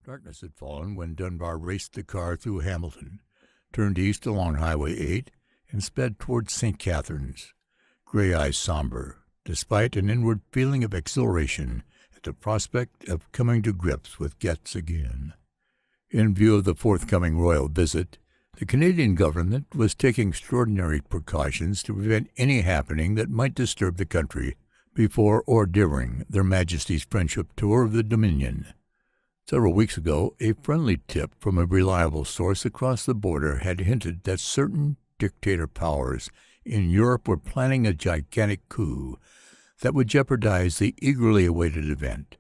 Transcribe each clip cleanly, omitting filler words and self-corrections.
Darkness had fallen when Dunbar raced the car through Hamilton, turned east along Highway 8, and sped towards St. Catharines, gray eyes somber, despite an inward feeling of exhilaration at the prospect of coming to grips with Getz again. In view of the forthcoming royal visit, the Canadian government was taking extraordinary precautions to prevent any happening that might disturb the country before or during Their Majesties' friendship tour of the Dominion. Several weeks ago, a friendly tip from a reliable source across the border had hinted that certain dictator powers in Europe were planning a gigantic coup that would jeopardize the eagerly awaited event.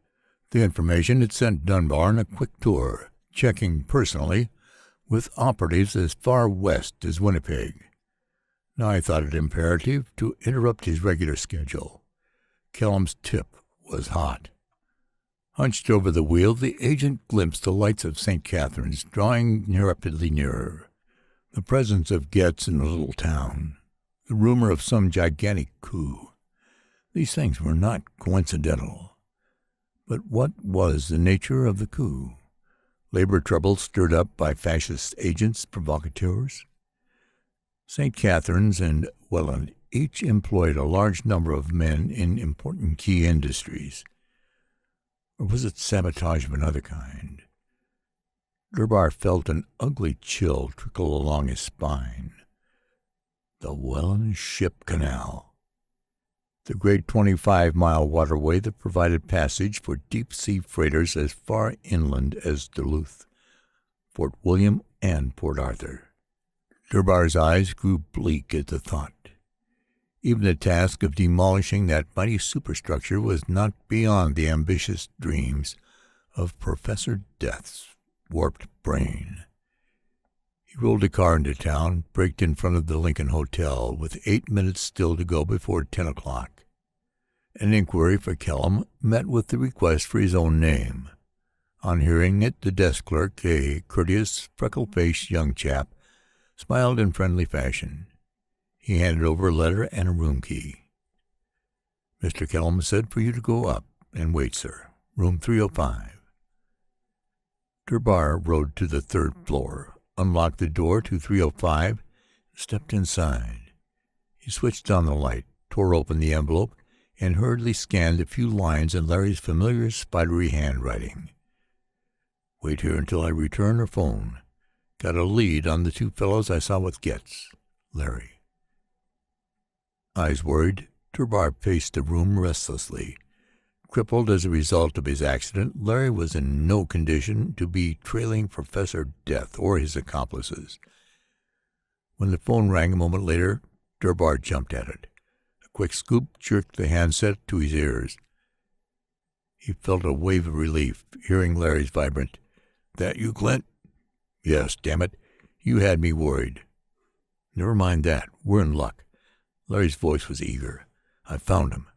The information had sent Dunbar on a quick tour, checking personally with operatives as far west as Winnipeg. Now I thought it imperative to interrupt his regular schedule. Kellam's tip was hot. Hunched over the wheel, the agent glimpsed the lights of St. Catharines drawing rapidly nearer. The presence of Getz in the little town, the rumor of some gigantic coup. These things were not coincidental. But what was the nature of the coup? Labor trouble stirred up by fascist agents, provocateurs? St. Catharines and Welland each employed a large number of men in important key industries. Or was it sabotage of another kind? Dunbar felt an ugly chill trickle along his spine. The Welland Ship Canal, the great 25-mile waterway that provided passage for deep-sea freighters as far inland as Duluth, Fort William, and Port Arthur. Dunbar's eyes grew bleak at the thought. Even the task of demolishing that mighty superstructure was not beyond the ambitious dreams of Professor Death's warped brain. He rolled a car into town, braked in front of the Lincoln Hotel, with 8 minutes still to go before 10 o'clock. An inquiry for Kellam met with the request for his own name. On hearing it, the desk clerk, a courteous, freckle-faced young chap, smiled in friendly fashion. He handed over a letter and a room key. "Mr. Kellam said for you to go up and wait, sir. Room 305. Dunbar rode to the third floor, unlocked the door to 305, and stepped inside. He switched on the light, tore open the envelope, and hurriedly scanned a few lines in Larry's familiar spidery handwriting. "Wait here until I return or phone. Got a lead on the two fellows I saw with Getz. Larry." Eyes worried, Dunbar paced the room restlessly. Crippled as a result of his accident, Larry was in no condition to be trailing Professor Death or his accomplices. When the phone rang a moment later, Dunbar jumped at it. A quick scoop jerked the handset to his ears. He felt a wave of relief, hearing Larry's vibrant, "That you, Clint?" "Yes, damn it. You had me worried." "Never mind that. We're in luck." Larry's voice was eager. "I found him.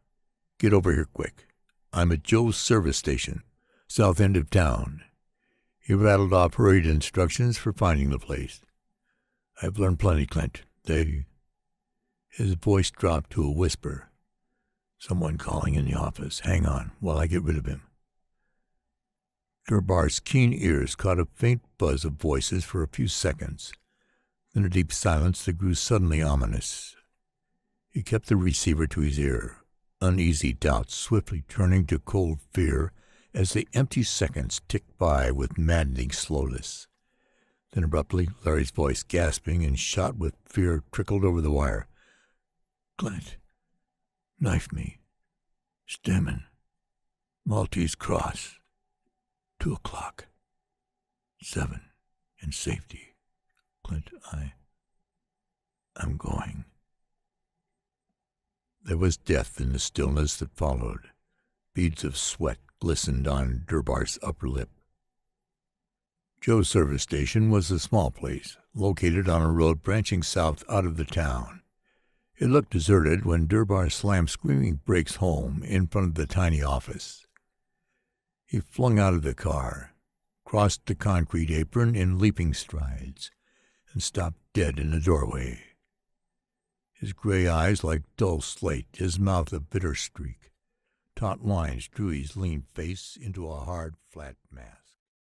Get over here quick. I'm at Joe's service station, south end of town." He rattled off hurried instructions for finding the place. "I've learned plenty, Clint. His voice dropped to a whisper. "Someone calling in the office. Hang on while I get rid of him." Dunbar's keen ears caught a faint buzz of voices for a few seconds, then a deep silence that grew suddenly ominous. He kept the receiver to his ear, uneasy doubts swiftly turning to cold fear as the empty seconds ticked by with maddening slowness. Then abruptly, Larry's voice, gasping and shot with fear, trickled over the wire. "Clint, knife me. Stemmen. Maltese Cross. 2 o'clock. 7 in safety. Clint, I'm going." There was death in the stillness that followed. Beads of sweat glistened on Dunbar's upper lip. Joe's service station was a small place, located on a road branching south out of the town. It looked deserted when Dunbar slammed screaming brakes home in front of the tiny office. He flung out of the car, crossed the concrete apron in leaping strides, and stopped dead in the doorway. His gray eyes like dull slate, his mouth a bitter streak. Taut lines drew his lean face into a hard, flat mask.